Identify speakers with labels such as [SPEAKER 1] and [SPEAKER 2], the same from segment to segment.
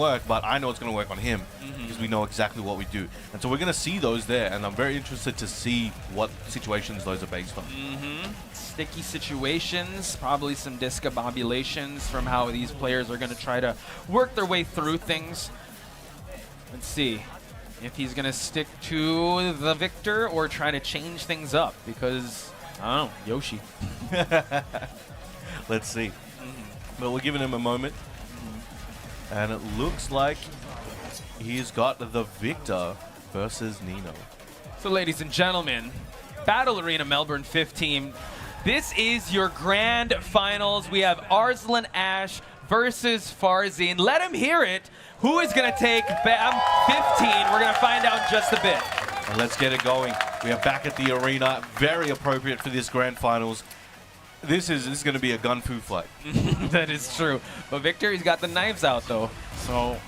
[SPEAKER 1] work, but I know it's going to work on him because we know exactly what we do. And so we're going to see those there, and I'm very interested to see what situations those are based on.
[SPEAKER 2] Sticky situations, probably some discombobulations from how these players are going to try to work their way through things. Let's see if he's going to stick to the Victor or try to change things up because, I don't know, Yoshi.
[SPEAKER 1] Let's see. But we're giving him a moment. And it looks like he's got the Victor versus Nino.
[SPEAKER 2] So ladies and gentlemen, Battle Arena Melbourne 15. This is your grand finals. We have Arslan Ash versus Farzeen. Let him hear it. Who is going to take BAM 15? We're going to find out in just a bit.
[SPEAKER 1] And let's get it going. We are back at the arena. Very appropriate for this grand finals. This is going to be a gun fu fight.
[SPEAKER 2] That is true. But Victor, he's got the knives out though. So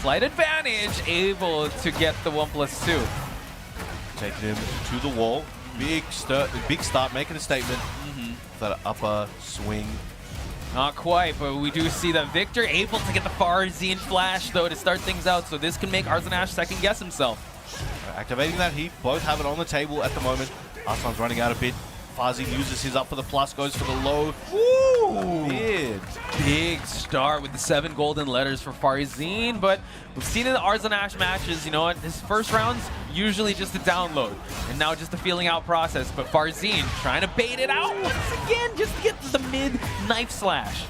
[SPEAKER 2] slight advantage, able to get the 1+2.
[SPEAKER 1] Taking him to the wall. Big start, making a statement. That upper swing.
[SPEAKER 2] Not quite, but we do see that Victor able to get the Farzeen flash though to start things out. So this can make Arslan Ash second guess himself.
[SPEAKER 1] Activating that heat. Both have it on the table at the moment. Arslan's running out a bit. Farzeen uses his up for the plus, goes for the low.
[SPEAKER 2] Woo! Big start with the 7 golden letters for Farzeen, but we've seen in the Arslan Ash matches, you know what, his first round's usually just a download, and now just a feeling out process, but Farzeen trying to bait it out once again, just to get the mid knife slash.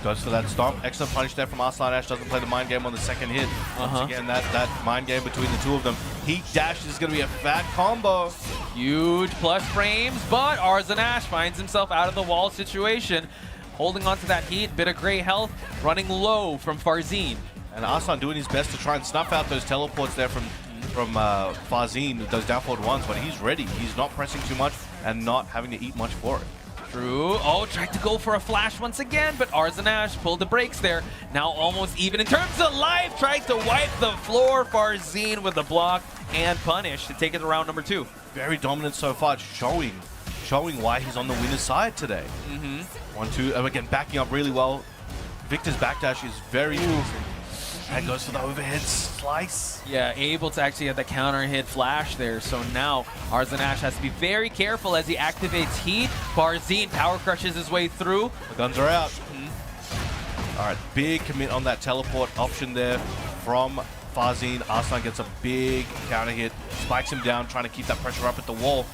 [SPEAKER 1] Goes for that stomp. Excellent punish there from Arslan Ash. Doesn't play the mind game on the second hit. Once again, that mind game between the two of them. Heat dash is going to be a fat combo.
[SPEAKER 2] Huge plus frames, but Arslan Ash finds himself out of the wall situation. Holding on to that heat, bit of gray health, running low from Farzeen.
[SPEAKER 1] And Arslan doing his best to try and snuff out those teleports there from Farzeen, those down forward ones, but he's ready. He's not pressing too much and not having to eat much for it.
[SPEAKER 2] True. Oh, tried to go for a flash once again, but Arslan Ash pulled the brakes there. Now almost even in terms of life. Tried to wipe the floor. Farzeen with the block and punish to take it to round number 2.
[SPEAKER 1] Very dominant so far, showing why he's on the winner's side today. 1-2, again, backing up really well. Victor's backdash is very easy. And goes for the overhead slice.
[SPEAKER 2] Yeah, able to actually have the counter hit flash there. So now Arslan Ash has to be very careful as he activates heat. Farzeen power crushes his way through.
[SPEAKER 1] The guns are out. All right, big commit on that teleport option there from Farzeen. Arslan gets a big counter hit, spikes him down, trying to keep that pressure up at the wall.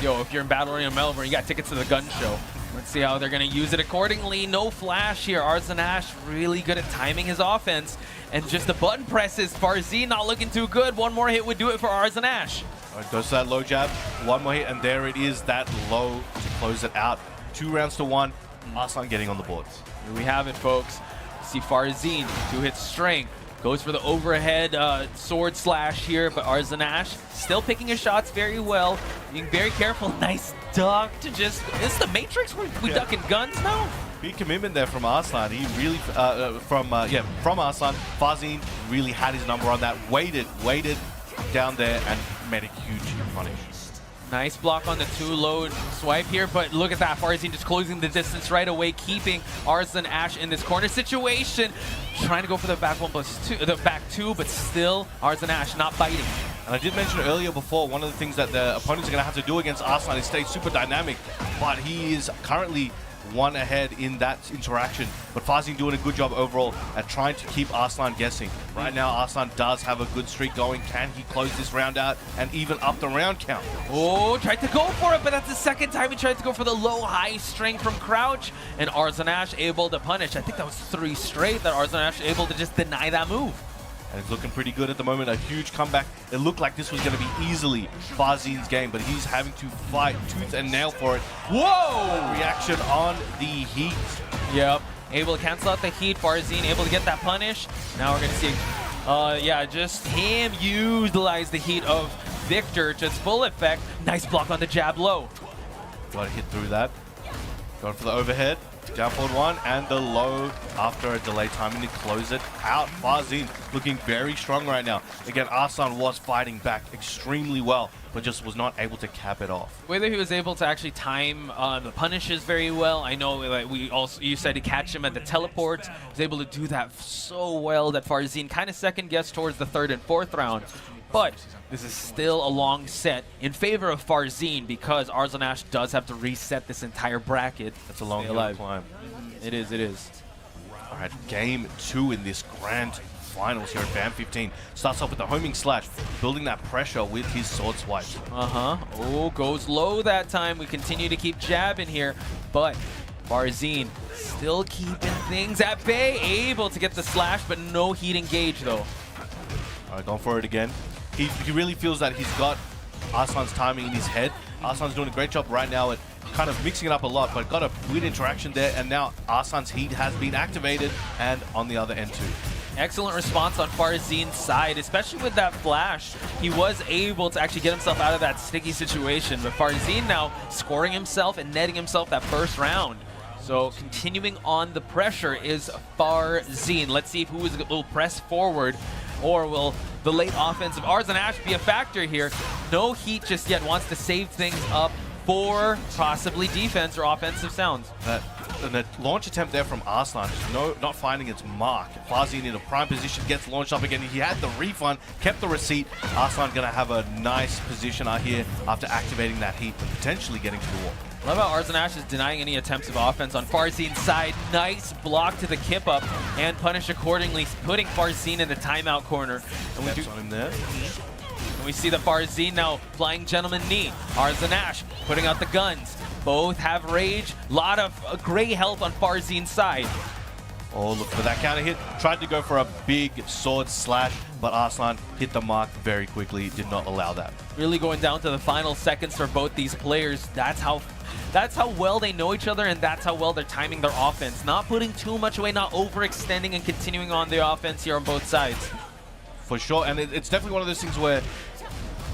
[SPEAKER 2] Yo, if you're in Battle Arena Melbourne, you got tickets to the gun show. Let's see how they're going to use it accordingly. No flash here. Arslan Ash really good at timing his offense. And just the button presses. Farzeen not looking too good. One more hit would do it for Arslan Ash.
[SPEAKER 1] All right, goes to that low jab. One more hit, and there it is. That low to close it out. 2 rounds to 1. Arslan getting on the boards.
[SPEAKER 2] Here we have it, folks. See Farzeen, 2 hits strength. Goes for the overhead sword slash here, but Arslan Ash still picking his shots very well. Being very careful. Nice duck to just... Is this the Matrix? We ducking guns now?
[SPEAKER 1] Big commitment there from Arslan. He really, from Arslan, Farzeen really had his number on that. Waited down there and made a huge punish.
[SPEAKER 2] Nice block on the 2 low swipe here, but look at that. Farzeen just closing the distance right away, keeping Arslan Ash in this corner situation. Trying to go for the back 1+2, the back 2, but still Arslan Ash not biting.
[SPEAKER 1] And I did mention earlier before, one of the things that the opponents are going to have to do against Arslan is stay super dynamic, but he is currently 1 ahead in that interaction. But Farzeen doing a good job overall at trying to keep Arslan guessing. Right now, Arslan does have a good streak going. Can he close this round out and even up the round count?
[SPEAKER 2] Oh, tried to go for it, but that's the second time he tried to go for the low-high string from crouch. And Arslan Ash able to punish. I think that was 3 straight that Arslan Ash able to just deny that move.
[SPEAKER 1] And it's looking pretty good at the moment. A huge comeback. It looked like this was going to be easily Farzeen's game, but he's having to fight tooth and nail for it.
[SPEAKER 2] Whoa!
[SPEAKER 1] Reaction on the heat.
[SPEAKER 2] Yep. Able to cancel out the heat. Farzeen able to get that punish. Now we're going to see, yeah, just him utilize the heat of Victor to its full effect. Nice block on the jab low.
[SPEAKER 1] Got to hit through that. Going for the overhead. Down forward one, and the low after a delay timing to close it out. Farzeen looking very strong right now. Again, Arslan was fighting back extremely well, but just was not able to cap it off.
[SPEAKER 2] The way that he was able to actually time the punishes very well. I know like you said to catch him at the teleport. He was able to do that so well that Farzeen kind of second guessed towards the 3rd and 4th round. But this is still a long set in favor of Farzeen because Arslan does have to reset this entire bracket.
[SPEAKER 1] That's a long climb.
[SPEAKER 2] It is.
[SPEAKER 1] All right, game 2 in this grand finals here at BAM 15. Starts off with the homing slash, building that pressure with his sword swipes.
[SPEAKER 2] Oh, goes low that time. We continue to keep jabbing here, but Farzeen still keeping things at bay. Able to get the slash, but no heat engage though.
[SPEAKER 1] All right, going for it again. He really feels that he's got Arslan's timing in his head. Arslan's doing a great job right now at kind of mixing it up a lot, but got a weird interaction there, and now Arslan's heat has been activated, and on the other end too.
[SPEAKER 2] Excellent response on Farzeen's side, especially with that flash. He was able to actually get himself out of that sticky situation, but Farzeen now scoring himself and netting himself that first round. So continuing on the pressure is Farzeen. Let's see if who will press forward, or will the late offense of Arslan be a factor here. No heat just yet, wants to save things up for possibly defense or offensive sounds.
[SPEAKER 1] And a launch attempt there from Arslan, not finding its mark. Farzeen in a prime position, gets launched up again. He had the refund, kept the receipt. Arslan gonna have a nice position out here after activating that heat and potentially getting to the wall.
[SPEAKER 2] Love how Arslan is denying any attempts of offense on Farzeen's side. Nice block to the kip up and punish accordingly, putting Farzeen in the timeout corner. And
[SPEAKER 1] Steps on him there.
[SPEAKER 2] And we see the Farzeen now flying gentleman knee. Arslan putting out the guns. Both have rage. Lot of great health on Farzeen's side.
[SPEAKER 1] Oh, look for that counter hit. Tried to go for a big sword slash, but Arslan hit the mark very quickly. Did not allow that.
[SPEAKER 2] Really going down to the final seconds for both these players. That's how well they know each other, and that's how well they're timing their offense. Not putting too much away, not overextending, and continuing on the offense here on both sides.
[SPEAKER 1] For sure, and it's definitely one of those things where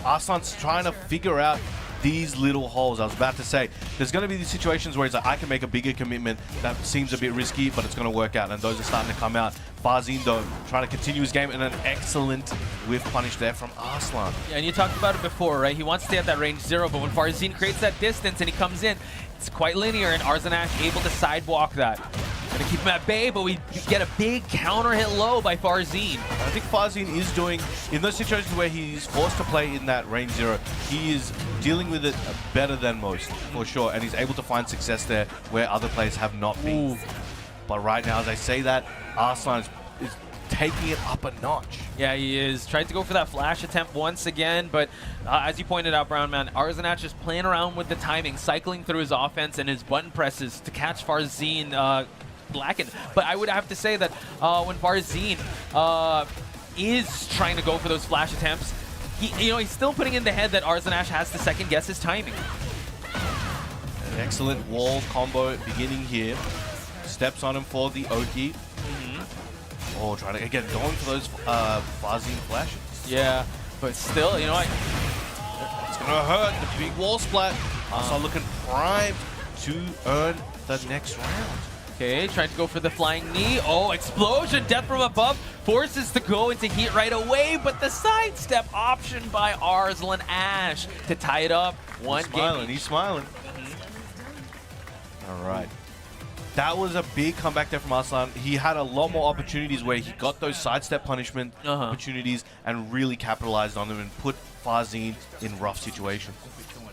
[SPEAKER 1] Arslan's trying to figure out these little holes. I was about to say, there's going to be these situations where he's like, I can make a bigger commitment that seems a bit risky, but it's going to work out, and those are starting to come out. Farzeen, though, trying to continue his game, and an excellent whiff punish there from Arslan.
[SPEAKER 2] Yeah, and you talked about it before, right? He wants to stay at that range 0, but when Farzeen creates that distance and he comes in, it's quite linear, and Arslan able to sidewalk that. Gonna keep him at bay, but we get a big counter hit low by Farzeen.
[SPEAKER 1] I think Farzeen is doing, in those situations where he's forced to play in that range 0, he is dealing with it better than most, for sure, and he's able to find success there where other players have not been.
[SPEAKER 2] Ooh.
[SPEAKER 1] But right now, as I say that, Arslan is taking it up a notch.
[SPEAKER 2] Yeah, he is. Tried to go for that flash attempt once again, but as you pointed out, Brown Man, Arslan just playing around with the timing, cycling through his offense and his button presses to catch Farzeen blackened. But I would have to say that when Farzeen is trying to go for those flash attempts, he's still putting in the head that Arslan has to second guess his timing.
[SPEAKER 1] An excellent wall combo beginning here. Steps on him for the Oki. Oh, trying to, again, going for those Farzeen flashes.
[SPEAKER 2] Yeah, but still, you know what?
[SPEAKER 1] It's going to hurt. The big wall splat. Arslan looking primed to earn the next round.
[SPEAKER 2] Okay, trying to go for the flying knee. Oh, explosion, death from above. Forces to go into heat right away, but the sidestep option by Arslan to tie it up.
[SPEAKER 1] He's smiling. All right. That was a big comeback there from Arslan. He had a lot more opportunities where he got those sidestep punishment opportunities and really capitalized on them and put Farzeen in rough situations.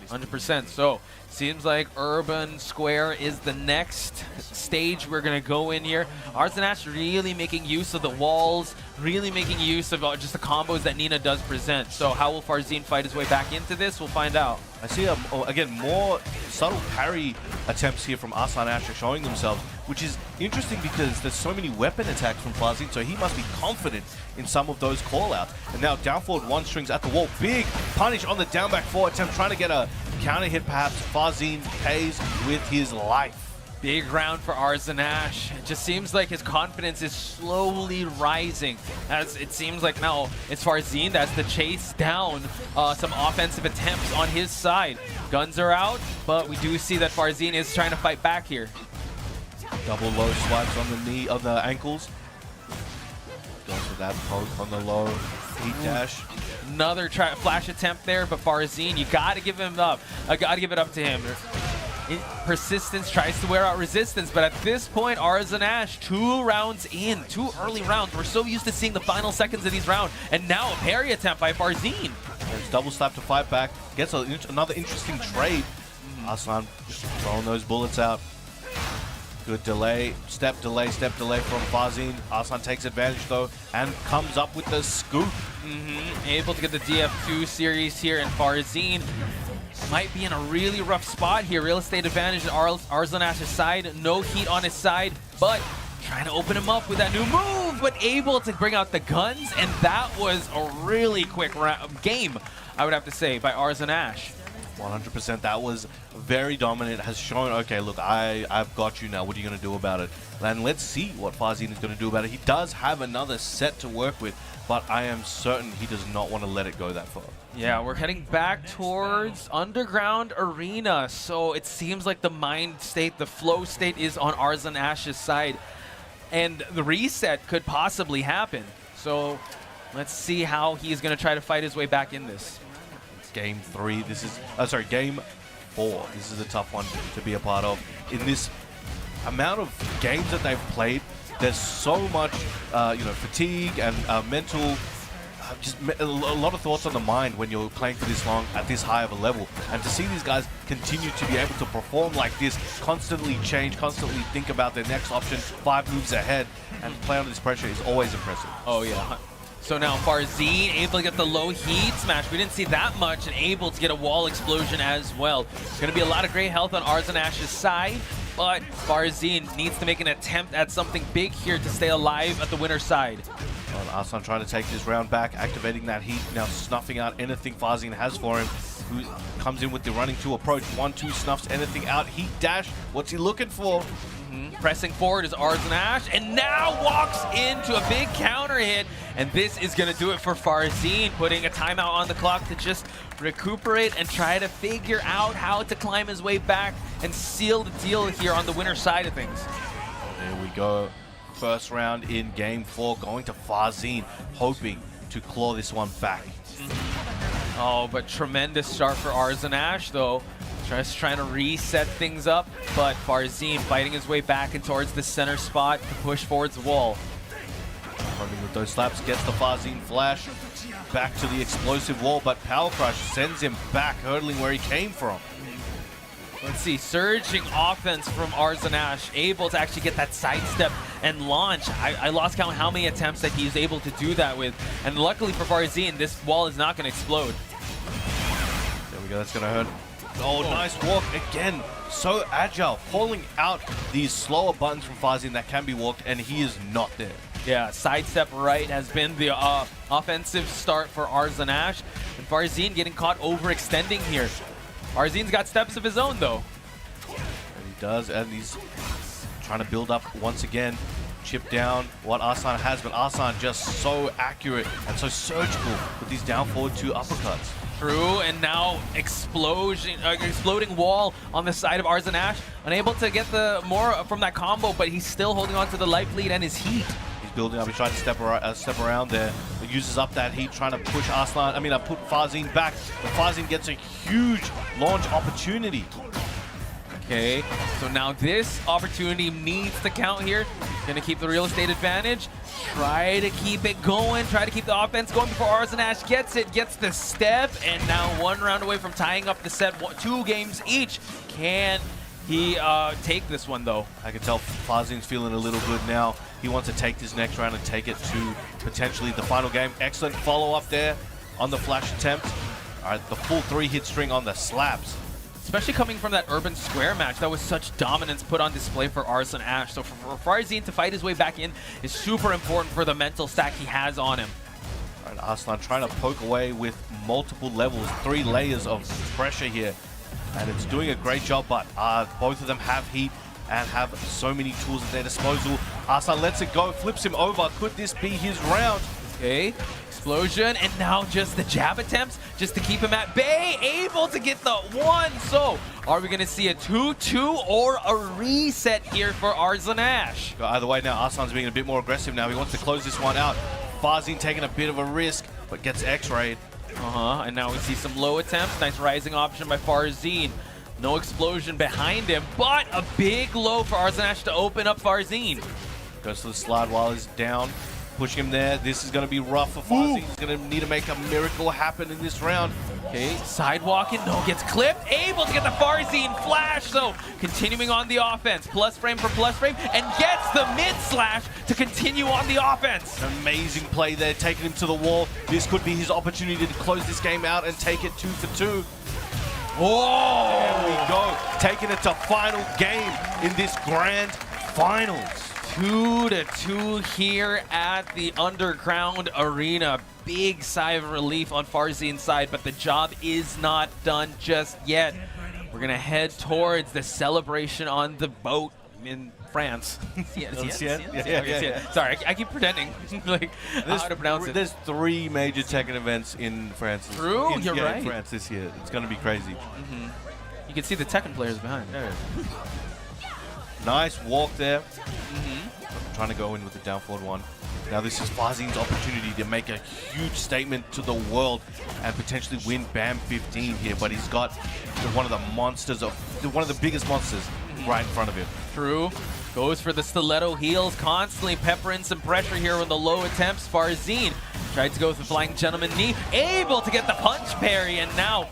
[SPEAKER 2] 100%. So, seems like Urban Square is the next stage we're going to go in here. Arslan really making use of the walls, really making use of just the combos that Nina does present. So how will Farzeen fight his way back into this? We'll find out.
[SPEAKER 1] I see, again, more subtle parry attempts here from Arslan showing themselves, which is interesting because there's so many weapon attacks from Farzeen, so he must be confident in some of those call-outs. And now down forward one strings at the wall. Big punish on the down back 4 attempt, trying to get a counter hit perhaps. Farzeen pays with his life.
[SPEAKER 2] Big round for Arslan. It just seems like his confidence is slowly rising, as it seems like now it's Farzeen that's to chase down some offensive attempts on his side. Guns are out, but we do see that Farzeen is trying to fight back here.
[SPEAKER 1] Double low swipes on the knee, of the ankles. Goes for that poke on the low. Heat dash.
[SPEAKER 2] Another flash attempt there, but Farzeen, you gotta give him up. I gotta give it up to him. Persistence tries to wear out resistance, but at this point, Arslan 2 rounds in, 2 early rounds. We're so used to seeing the final seconds of these rounds, and now a parry attempt by Farzeen.
[SPEAKER 1] There's double slap to fight back. Gets another interesting trade. Arslan throwing those bullets out. Good delay, step delay from Farzeen. Arslan takes advantage though and comes up with the scoop.
[SPEAKER 2] Able to get the DF2 series here, and Farzeen might be in a really rough spot here. Real estate advantage on Arslan side. No heat on his side, but trying to open him up with that new move, but able to bring out the guns, and that was a really quick game, I would have to say, by Arslan
[SPEAKER 1] 100%. That was very dominant. Has shown, okay, look, I've got you now. What are you going to do about it? And let's see what Farzeen is going to do about it. He does have another set to work with, but I am certain he does not want to let it go that far.
[SPEAKER 2] Yeah, we're heading back towards Underground Arena. So it seems like the mind state, the flow state is on Arslan side. And the reset could possibly happen. So let's see how he's going to try to fight his way back in this.
[SPEAKER 1] Game 3. This is, game 4. This is a tough one to be a part of. In this amount of games that they've played, there's so much, fatigue and mental, just a lot of thoughts on the mind when you're playing for this long at this high of a level. And to see these guys continue to be able to perform like this, constantly change, constantly think about their next option, 5 moves ahead, and play under this pressure is always impressive.
[SPEAKER 2] Oh, yeah. So now Farzeen able to get the low heat smash. We didn't see that much, and able to get a wall explosion as well. It's going to be a lot of great health on Arslan side, but Farzeen needs to make an attempt at something big here to stay alive at the winner's side.
[SPEAKER 1] Well, Arslan trying to take this round back, activating that heat, now snuffing out anything Farzeen has for him. Who comes in with the running 2 approach, 1-2 snuffs anything out. Heat dash, what's he looking for?
[SPEAKER 2] Pressing forward is Arslan and now walks into a big counter hit, and this is going to do it for Farzeen, putting a timeout on the clock to just recuperate and try to figure out how to climb his way back and seal the deal here on the winner's side of things.
[SPEAKER 1] There we go. First round in game 4, going to Farzeen, hoping to claw this one back.
[SPEAKER 2] Oh, but tremendous start for Arslan though. Just trying to reset things up, but Farzeen fighting his way back and towards the center spot to push towards the wall.
[SPEAKER 1] Running with those slaps, gets the Farzeen flash back to the explosive wall, but Power Crush sends him back, hurdling where he came from.
[SPEAKER 2] Let's see, surging offense from Arslan able to actually get that sidestep and launch. I lost count how many attempts that he's able to do that with, and luckily for Farzeen, this wall is not going to explode.
[SPEAKER 1] There we go, that's going to hurt. Oh, nice walk again. So agile, pulling out these slower buttons from Farzeen that can be walked, and he is not there.
[SPEAKER 2] Yeah, sidestep right has been the offensive start for Arslan and Farzeen getting caught overextending here. Farzeen's got steps of his own, though.
[SPEAKER 1] And he does, and he's trying to build up once again. Chip down what Arslan has, but Arslan just so accurate and so surgical with these down forward 2 uppercuts.
[SPEAKER 2] True, and now exploding wall on the side of Arslan unable to get the more from that combo, but he's still holding on to the life lead and his heat.
[SPEAKER 1] He's building up, he's trying to step around there. He uses up that heat, trying to push put Farzeen back, but Farzeen gets a huge launch opportunity.
[SPEAKER 2] Okay, so now this opportunity needs to count here. Gonna keep the real estate advantage. Try to keep it going. Try to keep the offense going before Arslan gets it. Gets the step, and now 1 round away from tying up the set. 2 games each. Can he take this one, though?
[SPEAKER 1] I can tell Farzeen's feeling a little good now. He wants to take this next round and take it to potentially the final game. Excellent follow-up there on the flash attempt. All right, the full 3-hit string on the slaps.
[SPEAKER 2] Especially coming from that Urban Square match, that was such dominance put on display for Arslan So for Farzeen to fight his way back in is super important for the mental stack he has on him.
[SPEAKER 1] All right, Arslan trying to poke away with multiple levels, 3 layers of pressure here. And it's doing a great job, but both of them have heat and have so many tools at their disposal. Arslan lets it go, flips him over. Could this be his round?
[SPEAKER 2] Okay, explosion, and now just the jab attempts just to keep him at bay, able to get the 1. So, are we going to see a 2-2 or a reset here for Arslan?
[SPEAKER 1] Either way now, Arslan's being a bit more aggressive now. He wants to close this one out. Farzeen taking a bit of a risk, but gets X-rayed.
[SPEAKER 2] And now we see some low attempts. Nice rising option by Farzeen. No explosion behind him, but a big low for Arslan to open up Farzeen.
[SPEAKER 1] Goes to the slide while he's down. Pushing him there. This is going to be rough for Farzeen. He's going to need to make a miracle happen in this round.
[SPEAKER 2] Okay, sidewalking, no, gets clipped, able to get the Farzeen flash, so continuing on the offense, plus frame for plus frame, and gets the mid slash to continue on the offense.
[SPEAKER 1] An amazing play there, taking him to the wall. This could be his opportunity to close this game out and take it 2 for 2.
[SPEAKER 2] Oh!
[SPEAKER 1] There we go, taking it to final game in this grand finals.
[SPEAKER 2] 2-2 here at the Underground Arena. Big sigh of relief on Farzeen's side, but the job is not done just yet. We're gonna head towards the celebration on the boat in France.
[SPEAKER 1] Yeah.
[SPEAKER 2] Sorry, I keep pretending like how to pronounce it.
[SPEAKER 1] There's 3 major Tekken events in France.
[SPEAKER 2] True, you're right.
[SPEAKER 1] In France this year. It's gonna be crazy.
[SPEAKER 2] You can see the Tekken players behind.
[SPEAKER 1] Yeah. Nice walk there. Trying to go in with the down forward 1. Now this is Farzeen's opportunity to make a huge statement to the world and potentially win BAM 15 here, but he's got one of the biggest monsters right in front of him.
[SPEAKER 2] True. Goes for the stiletto heels, constantly peppering some pressure here on the low attempts. Farzeen tried to go with the flying gentleman knee, able to get the punch parry, and now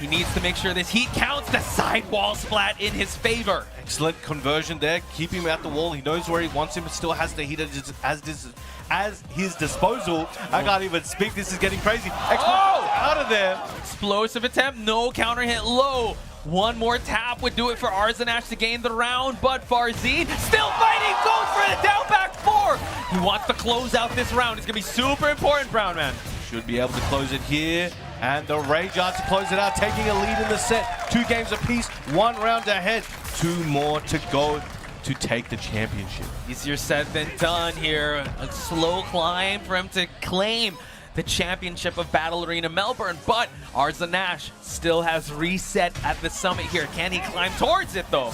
[SPEAKER 2] he needs to make sure this heat counts. The sidewall splat in his favor.
[SPEAKER 1] Excellent conversion there, keeping him at the wall. He knows where he wants him, but still has the heat as his disposal. I can't even speak. This is getting crazy. Out of there.
[SPEAKER 2] Explosive attempt, no counter hit low. One more tap would do it for Arslan to gain the round, but Farzeen still fighting, goes for the down back 4. He wants to close out this round. It's going to be super important, Brown Man.
[SPEAKER 1] Should be able to close it here. And the Rage Art to close it out, taking a lead in the set. 2 games apiece, 1 round ahead. 2 more to go to take the championship.
[SPEAKER 2] Easier said than done here. A slow climb for him to claim the championship of Battle Arena Melbourne, but Arslan still has reset at the summit here. Can he climb towards it though?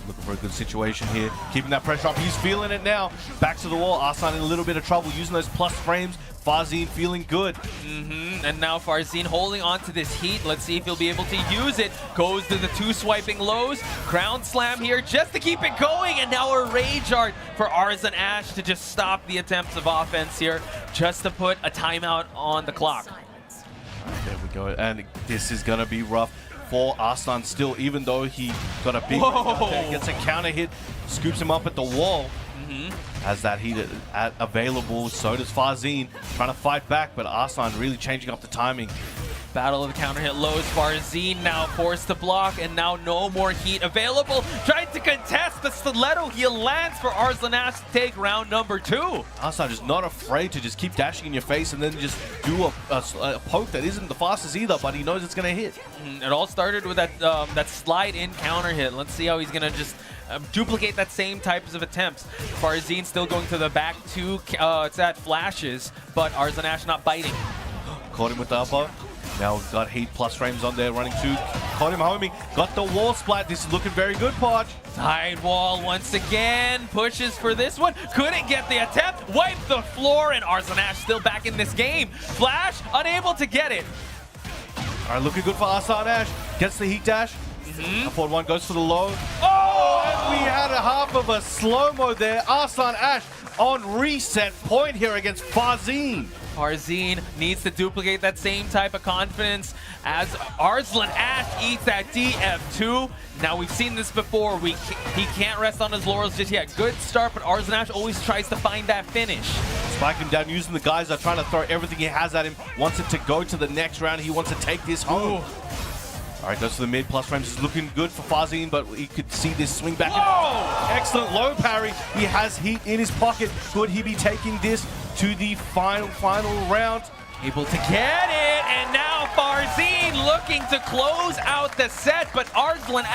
[SPEAKER 1] Looking for a good situation here, keeping that pressure up. He's feeling it now. Back to the wall. Arslan in a little bit of trouble using those plus frames. Farzeen feeling good.
[SPEAKER 2] And now Farzeen holding on to this heat. Let's see if he'll be able to use it. Goes to the 2 swiping lows. Crown slam here just to keep it going. And now a Rage Art for Arslan to just stop the attempts of offense here, just to put a timeout on the clock.
[SPEAKER 1] There we go. And this is going to be rough for Arslan still, even though he got a big gets a counter hit, scoops him up at the wall. Has that heat available, so does Farzeen, trying to fight back, but Arslan really changing up the timing.
[SPEAKER 2] Battle of the counter hit lows. Farzeen now forced to block, and now no more heat available. Trying to contest the stiletto heel lands for Arslan to take round number 2.
[SPEAKER 1] Arslan is not afraid to just keep dashing in your face and then just do a poke that isn't the fastest either, but he knows it's going to hit.
[SPEAKER 2] It all started with that slide in counter hit. Let's see how he's going to just duplicate that same types of attempts. Farzeen still going to the back 2 flashes, but Arslan not biting.
[SPEAKER 1] Caught him with the upper. Now we've got heat plus frames on there, running 2. Caught him homing. Got the wall splat. This is looking very good, Podge.
[SPEAKER 2] Side wall once again. Pushes for this one. Couldn't get the attempt. Wiped the floor, and Arslan still back in this game. Flash, unable to get it.
[SPEAKER 1] All right, looking good for Arslan. Gets the heat dash. Forward 1 goes for the low.
[SPEAKER 2] Oh!
[SPEAKER 1] And we had a half of a slow-mo there. Arslan on reset point here against Farzeen.
[SPEAKER 2] Farzeen needs to duplicate that same type of confidence as Arslan eats that DF2. Now, we've seen this before. He can't rest on his laurels just yet. Good start, but Arslan always tries to find that finish.
[SPEAKER 1] Spike him down, using the guys that are trying to throw everything he has at him. Wants it to go to the next round. He wants to take this home. All right, goes to the mid. Plus frames is looking good for Farzeen, but he could see this swing back. Excellent low parry. He has heat in his pocket. Could he be taking this to the final round?
[SPEAKER 2] Able to get it, and now Farzeen looking to close out the set, but Arslan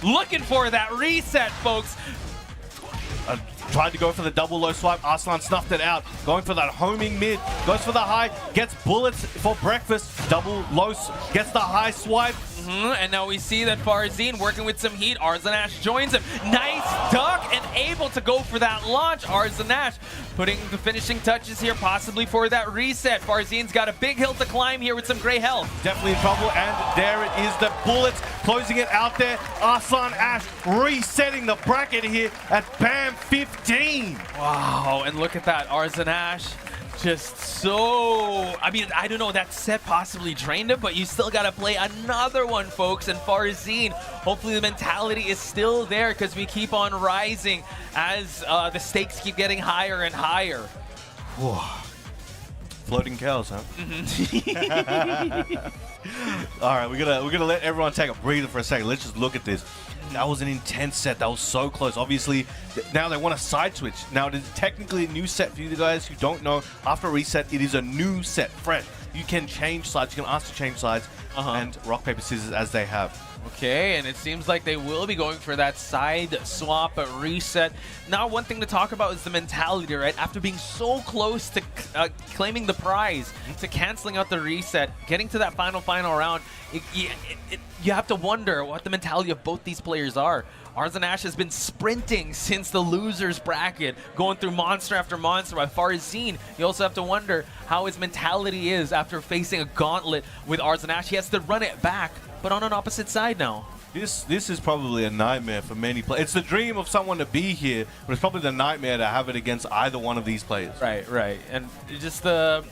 [SPEAKER 2] looking for that reset, folks.
[SPEAKER 1] Tried to go for the double low swipe. Arslan snuffed it out. Going for that homing mid. Goes for the high. Gets bullets for breakfast. Double low. Gets the high swipe.
[SPEAKER 2] And now we see that Farzeen working with some heat. Arslan joins him. Nice duck and able to go for that launch. Arslan putting the finishing touches here, possibly for that reset. Farzeen's got a big hill to climb here with some gray health.
[SPEAKER 1] Definitely in trouble, and there it is. The bullets closing it out there. Arslan Ash resetting the bracket here at BAM 15.
[SPEAKER 2] Wow, and look at that. Arslan just so, I mean, I don't know, that set possibly drained him, but you still got to play another one, folks. And Farzeen, hopefully the mentality is still there because we keep on rising as the stakes keep getting higher and higher.
[SPEAKER 1] Whoa. Floating cows, huh? All right, we're gonna let everyone take a breather for a second. Let's just look at this. That was an intense set. That was so close. Obviously, now they want a side switch. Now, it is technically a new set for you guys who don't know. After a reset, it is a new set, fresh. You can change sides. You can ask to change sides and rock, paper, scissors as they have.
[SPEAKER 2] Okay, and it seems like they will be going for that side swap reset. Now, one thing to talk about is the mentality, right? After being so close to claiming the prize, to canceling out the reset, getting to that final round, you have to wonder what the mentality of both these players are. Arslan has been sprinting since the losers bracket, going through monster after monster. By Farzeen, you also have to wonder how his mentality is after facing a gauntlet with Arslan. He has to run it back, but on an opposite side now.
[SPEAKER 1] This is probably a nightmare for many players. It's the dream of someone to be here, but it's probably the nightmare to have it against either one of these players.
[SPEAKER 2] Right. And just the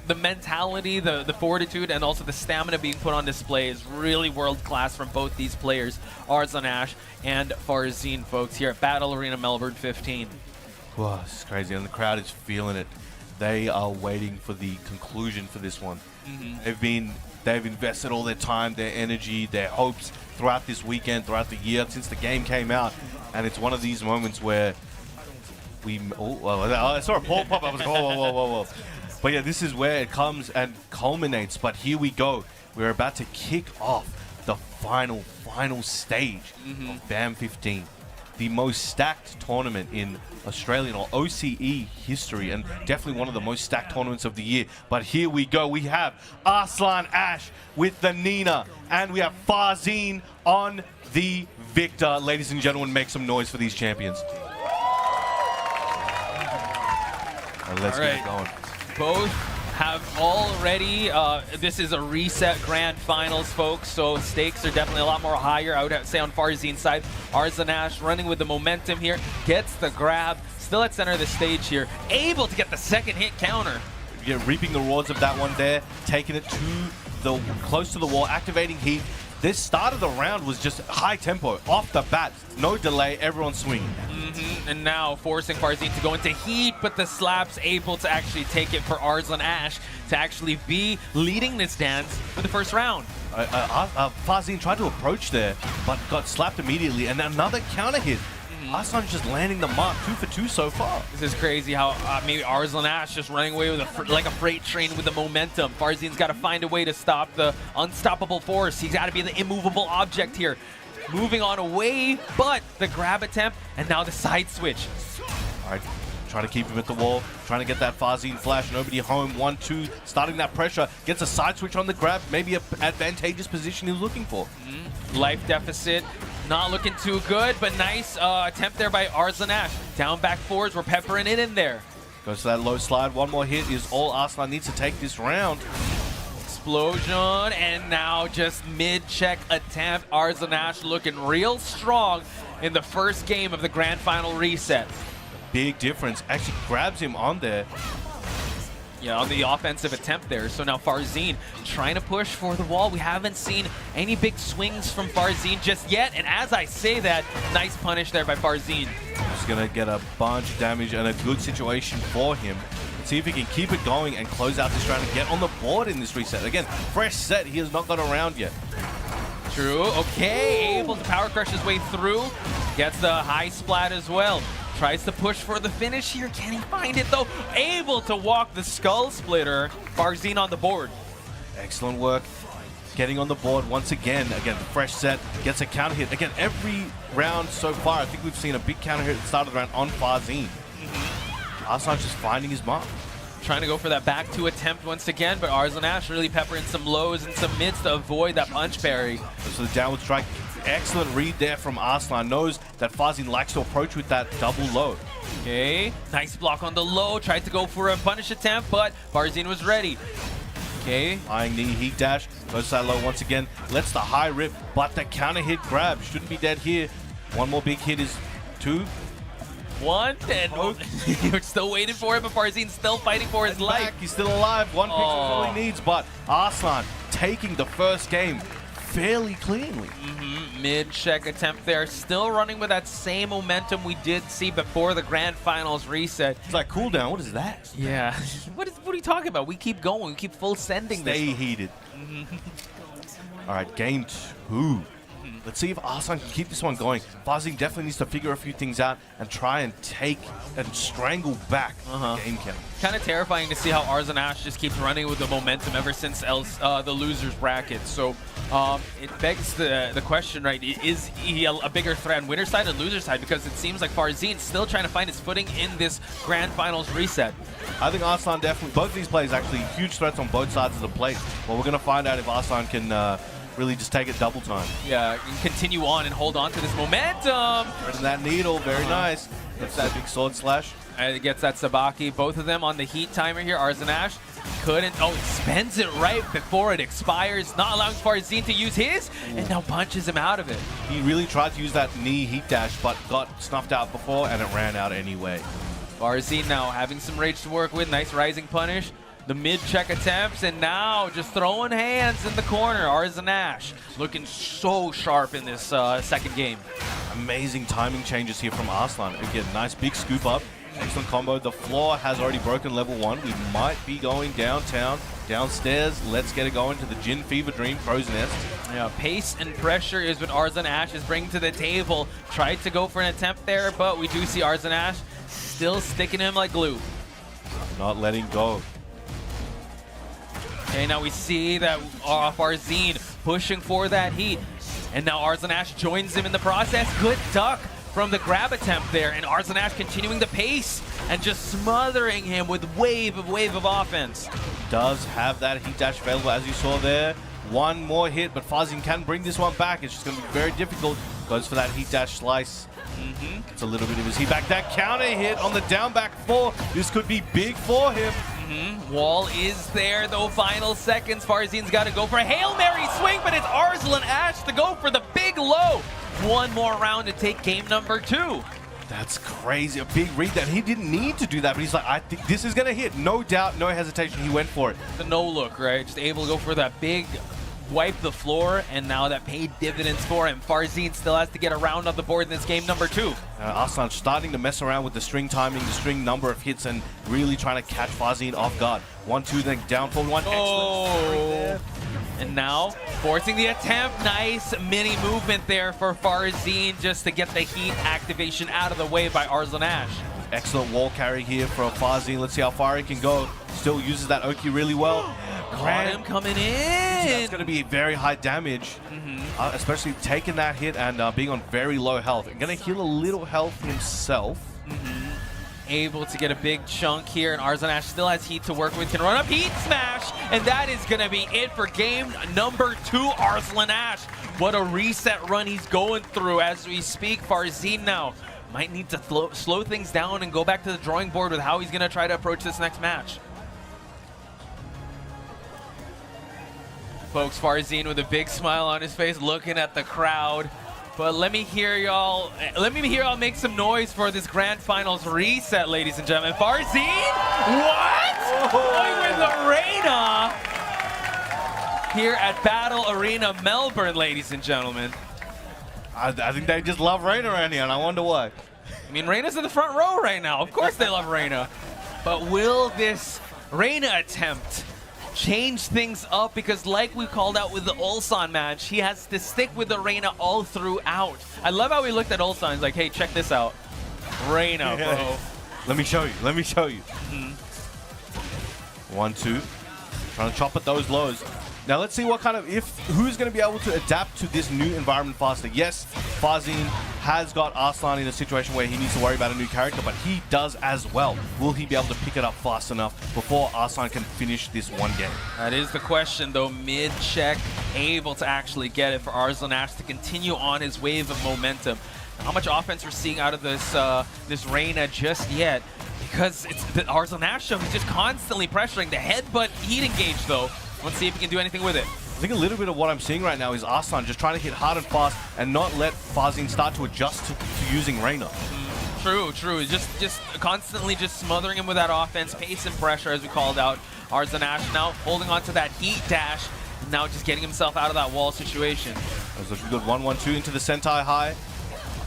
[SPEAKER 2] mentality, the fortitude, and also the stamina being put on display is really world-class from both these players, Arslan and Farzeen, folks, here at Battle Arena Melbourne 15.
[SPEAKER 1] Wow, it's crazy, and the crowd is feeling it. They are waiting for the conclusion for this one. They've invested all their time, their energy, their hopes throughout this weekend, throughout the year, since the game came out, and it's one of these moments where I saw a ball pop. I was like, whoa. But yeah, this is where it comes and culminates. But here we go. We're about to kick off the final stage of BAM 15. The most stacked tournament in Australian or OCE history, and definitely one of the most stacked tournaments of the year. But here we go. We have Arslan Ash with the Nina, and we have Farzeen on the Victor. Ladies and gentlemen, make some noise for these champions. Let's get it going.
[SPEAKER 2] Both have already, this is a reset grand finals, folks, so stakes are definitely a lot more higher, I would say, on Farzeen's side. Arslan running with the momentum here, gets the grab, still at center of the stage here, able to get the second hit counter.
[SPEAKER 1] Yeah, reaping the rewards of that one there, taking it to the close to the wall, activating heat. This start of the round was just high tempo, off the bat, no delay, everyone swinging.
[SPEAKER 2] And now forcing Farzeen to go into heat, but the slap's able to actually take it for Arslan to actually be leading this dance for the first round.
[SPEAKER 1] Farzeen tried to approach there, but got slapped immediately, and another counter hit. Arslan's just landing the mark, 2 for 2 so far.
[SPEAKER 2] This is crazy how maybe Arslan just running away with like a freight train with the momentum. Farzeen's got to find a way to stop the unstoppable force. He's got to be the immovable object here. Moving on away, but the grab attempt, and now the side switch.
[SPEAKER 1] All right, trying to keep him at the wall, trying to get that Farzeen flash. Nobody home, 1-2, starting that pressure. Gets a side switch on the grab, maybe an advantageous position he's looking for.
[SPEAKER 2] Life deficit, not looking too good, but nice attempt there by Arslan. Down back forwards, we're peppering it in there.
[SPEAKER 1] Goes to that low slide. One more hit is all Arslan needs to take this round.
[SPEAKER 2] Explosion, and now just mid-check attempt. Arslan looking real strong in the first game of the grand final reset.
[SPEAKER 1] Big difference. Actually grabs him on there.
[SPEAKER 2] Yeah, on the offensive attempt there. So now Farzeen trying to push for the wall. We haven't seen any big swings from Farzeen just yet. And as I say that, nice punish there by Farzeen.
[SPEAKER 1] Just going to get a bunch of damage and a good situation for him. Let's see if he can keep it going and close out this round and get on the board in this reset. Again, fresh set. He has not got around yet.
[SPEAKER 2] True. Okay, able to power crush his way through. Gets the high splat as well. Tries to push for the finish here. Can he find it though? Able to walk the skull splitter. Farzeen on the board.
[SPEAKER 1] Excellent work. getting on the board once again. Again, fresh set, gets a counter hit. Again, every round so far, I think we've seen a big counter hit at the start of the round on Farzeen. Arslan's just finding his mark.
[SPEAKER 2] Trying to go for that back two attempt once again, but Arslan really peppering some lows and some mids to avoid that punch parry.
[SPEAKER 1] So the downward strike, excellent read there from Arslan. Knows that Farzeen likes to approach with that double low.
[SPEAKER 2] Okay, nice block on the low. Tried to go for a punish attempt, but Farzeen was ready. Okay.
[SPEAKER 1] Eyeing knee heat dash, goes to that low once again. Lets the high rip, but the counter hit grab shouldn't be dead here. One more big hit is 2.
[SPEAKER 2] 1, and you're still waiting for it, but Farzeen's still fighting for his life.
[SPEAKER 1] Back. He's still alive. 1 picture is all he needs, but Arslan taking the first game fairly cleanly.
[SPEAKER 2] Mid-check attempt there, still running with that same momentum we did see before the grand finals reset.
[SPEAKER 1] It's like cooldown. What is that?
[SPEAKER 2] Yeah. What are you talking about? We keep going. We keep full sending
[SPEAKER 1] Stay
[SPEAKER 2] this.
[SPEAKER 1] heated. All right, game 2. Let's see if Arslan can keep this one going. Farzeen definitely needs to figure a few things out and try and take and strangle back the game count.
[SPEAKER 2] Kind of terrifying to see how Arslan just keeps running with the momentum ever since the loser's bracket. So it begs the question, right? Is he a bigger threat on winner's side and loser's side? Because it seems like Farzeen's still trying to find his footing in this grand finals reset.
[SPEAKER 1] I think Arslan definitely, both of these players actually huge threats on both sides of the plate. Well, we're going to find out if Arslan can really just take it double time.
[SPEAKER 2] Yeah, continue on and hold on to this momentum.
[SPEAKER 1] Threading that needle, very nice. Gets that big sword slash.
[SPEAKER 2] And it gets that Sabaki. Both of them on the heat timer here. Arslan couldn't. Oh, he spends it right before it expires, not allowing Farzeen to use his, and now punches him out of it.
[SPEAKER 1] He really tried to use that knee heat dash, but got snuffed out before, and it ran out anyway.
[SPEAKER 2] Farzeen now having some rage to work with. Nice rising punish. The mid-check attempts, and now just throwing hands in the corner. Arslan looking so sharp in this second game.
[SPEAKER 1] Amazing timing changes here from Arslan. Again, nice big scoop up. Excellent combo. The floor has already broken level 1. We might be going downtown, downstairs. Let's get it going to the Jin Fever Dream Crow's Nest.
[SPEAKER 2] Yeah, pace and pressure is what Arslan is bringing to the table. Tried to go for an attempt there, but we do see Arslan still sticking him like glue.
[SPEAKER 1] Not letting go.
[SPEAKER 2] Okay, now we see that Farzeen pushing for that heat. And now Arslan joins him in the process. Good duck from the grab attempt there. And Arslan continuing the pace and just smothering him with wave of offense.
[SPEAKER 1] Does have that heat dash available, as you saw there. One more hit, but Farzeen can bring this one back. It's just going to be very difficult. Goes for that heat dash slice. It's a little bit of his heat back. That counter hit on the down back 4. This could be big for him.
[SPEAKER 2] Wall is there, though. Final seconds. Farzeen's got to go for a Hail Mary swing, but it's Arslan to go for the big low. One more round to take game number 2.
[SPEAKER 1] That's crazy. A big read that he didn't need to do that, but he's like, I think this is going to hit. No doubt, no hesitation. He went for it.
[SPEAKER 2] The no look, right? Just able to go for that big wipe the floor, and now that paid dividends for him. Farzeen still has to get a round on the board in this game number 2.
[SPEAKER 1] Arslan starting to mess around with the string timing, the string number of hits, and really trying to catch Farzeen off guard. 1, 2, then down for 1. Excellent.
[SPEAKER 2] And now forcing the attempt. Nice mini movement there for Farzeen just to get the heat activation out of the way by Arslan
[SPEAKER 1] Excellent wall carry here for Farzeen. Let's see how far he can go. Still uses that Oki really well.
[SPEAKER 2] Caught him coming in.
[SPEAKER 1] That's going to be very high damage, especially taking that hit and being on very low health. Going to heal a little health himself.
[SPEAKER 2] Able to get a big chunk here, and Arslan still has heat to work with. Can run up heat smash, and that is going to be it for game number 2. Arslan what a reset run he's going through as we speak. Farzeen now might need to slow things down and go back to the drawing board with how he's going to try to approach this next match. Folks, Farzeen with a big smile on his face looking at the crowd. But let me hear y'all make some noise for this grand finals reset, ladies and gentlemen. Farzeen? What? Going with Arena here at Battle Arena Melbourne, ladies and gentlemen.
[SPEAKER 1] I think they just love Rain around here, and I wonder why.
[SPEAKER 2] I mean, Reina's in the front row right now. Of course they love Reina. But will this Reina attempt change things up? Because like we called out with the Ulsan match, he has to stick with the Reina all throughout. I love how he looked at Ulsan. He's like, hey, check this out. Reina, bro.
[SPEAKER 1] Let me show you. Let me show you. 1, 2. Trying to chop at those lows. Now let's see what kind of, who's going to be able to adapt to this new environment faster. Yes, Farzeen has got Arslan in a situation where he needs to worry about a new character, but he does as well. Will he be able to pick it up fast enough before Arslan can finish this one game?
[SPEAKER 2] That is the question, though. Mid-check, able to actually get it for Arslan to continue on his wave of momentum. How much offense we're seeing out of this this Reina just yet, because it's the Arslan show. He's just constantly pressuring the headbutt heat engage, though. Let's see if he can do anything with it.
[SPEAKER 1] I think a little bit of what I'm seeing right now is Arslan just trying to hit hard and fast and not let Farzeen start to adjust to using Reina.
[SPEAKER 2] True. Just constantly just smothering him with that offense, pace and pressure, as we called out. Arslan now holding on to that heat dash, and now just getting himself out of that wall situation.
[SPEAKER 1] That was looking good. 1-1-2 into the Sentai high.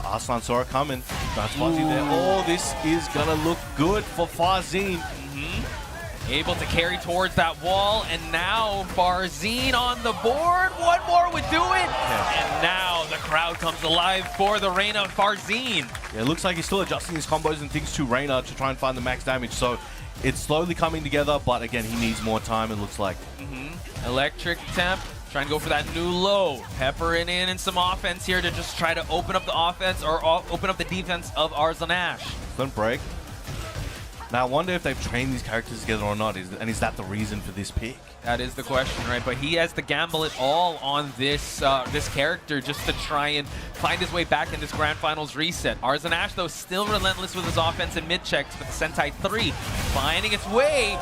[SPEAKER 1] Arslan saw it coming. That's Farzeen there. Oh, this is gonna look good for Farzeen.
[SPEAKER 2] Able to carry towards that wall, and now Farzeen on the board. One more would do it. Yeah. And now the crowd comes alive for the Reina Farzeen.
[SPEAKER 1] Yeah, it looks like he's still adjusting his combos and things to Reina to try and find the max damage. So it's slowly coming together, but again, he needs more time, it looks like.
[SPEAKER 2] Electric temp. Trying to go for that new low. Peppering in some offense here to just try to open up the offense or open up the defense of Arslan.
[SPEAKER 1] Don't break. Now, I wonder if they've trained these characters together or not, and is that the reason for this pick?
[SPEAKER 2] That is the question, right? But he has to gamble it all on this this character just to try and find his way back in this Grand Finals reset. Arslan, though, still relentless with his offense and mid-checks, but the Sentai 3 finding its way.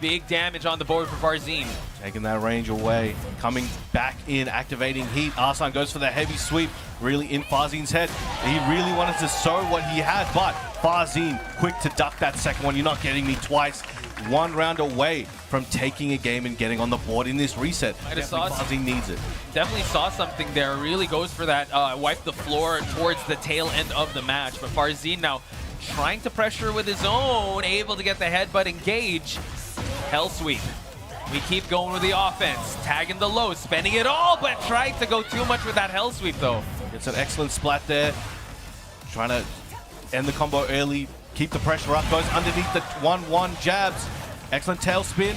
[SPEAKER 2] Big damage on the board for Farzeen.
[SPEAKER 1] Taking that range away, coming back in, activating heat. Arslan goes for the heavy sweep, really in Farzeen's head. He really wanted to show what he had, but Farzeen quick to duck that second one. You're not getting me twice. One round away from taking a game and getting on the board in this reset. Farzeen needs it.
[SPEAKER 2] Definitely saw something there. Really goes for that wipe the floor towards the tail end of the match. But Farzeen now trying to pressure with his own, able to get the headbutt engage. Hell sweep. We keep going with the offense, tagging the low, spending it all, but trying to go too much with that hell sweep though.
[SPEAKER 1] It's an excellent splat there. Trying to end the combo early, keep the pressure up, goes underneath the 1-1 jabs. Excellent tail spin.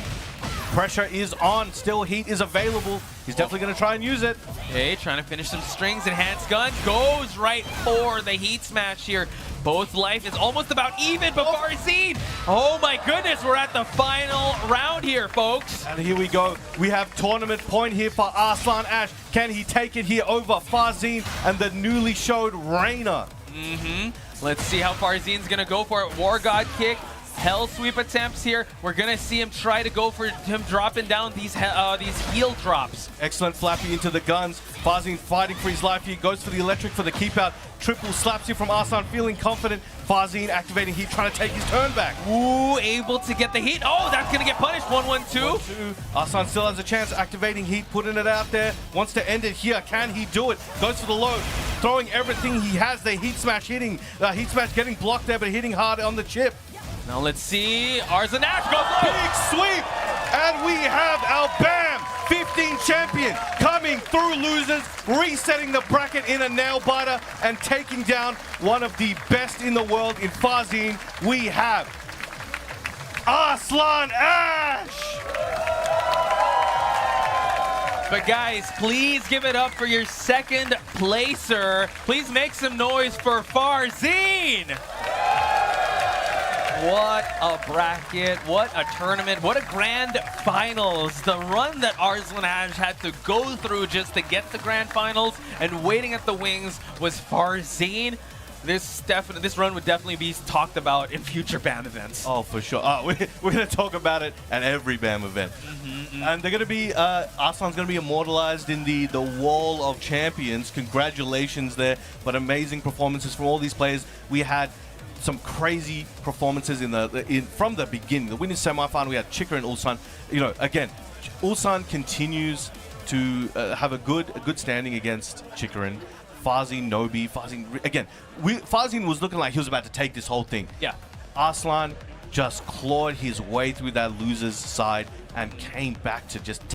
[SPEAKER 1] Pressure is on, still heat is available. He's definitely going to try and use it.
[SPEAKER 2] Okay, trying to finish some strings. Enhanced gun goes right for the heat smash here. Both life is almost about even, but Farzeen, oh my goodness, we're at the final round here, folks.
[SPEAKER 1] And here we go. We have tournament point here for Arslan Ash. Can he take it here over Farzeen and the newly showed Reina?
[SPEAKER 2] Let's see how Farzeen's gonna go for it. War God kick. Hell sweep attempts here. We're gonna see him try to go for him dropping down these heal drops.
[SPEAKER 1] Excellent flappy into the guns. Farzeen fighting for his life here. Goes for the electric for the keep out. Triple slaps here from Arslan, feeling confident. Farzeen activating heat, trying to take his turn back.
[SPEAKER 2] Ooh, able to get the heat. Oh, that's gonna get punished. 1-1-2.
[SPEAKER 1] Arslan still has a chance, activating heat, putting it out there. Wants to end it here. Can he do it? Goes for the load. Throwing everything he has there. Heat smash hitting. Heat smash getting blocked there, but hitting hard on the chip.
[SPEAKER 2] Now let's see. Arslan goes low.
[SPEAKER 1] Big sweep. And we have our BAM 15 champion coming through losers, resetting the bracket in a nail biter and taking down one of the best in the world in Farzeen. We have Arslan Ash.
[SPEAKER 2] But guys, please give it up for your second placer. Please make some noise for Farzeen. What a bracket, what a tournament, what a grand finals. The run that Arslan had to go through just to get the grand finals and waiting at the wings was Farzeen. This run would definitely be talked about in future BAM events.
[SPEAKER 1] Oh, for sure. We're going to talk about it at every BAM event. And they're going to be, Arslan's going to be immortalized in the Wall of Champions. Congratulations there. But amazing performances from all these players. We had some crazy performances from the beginning. The winning semifinal, we had Chikra and Ulsan. You know, again, Ulsan continues to have a good standing against Chikrin. Farzeen, Nobi, Farzeen, again, Farzeen was looking like he was about to take this whole thing.
[SPEAKER 2] Yeah.
[SPEAKER 1] Arslan just clawed his way through that loser's side and came back to just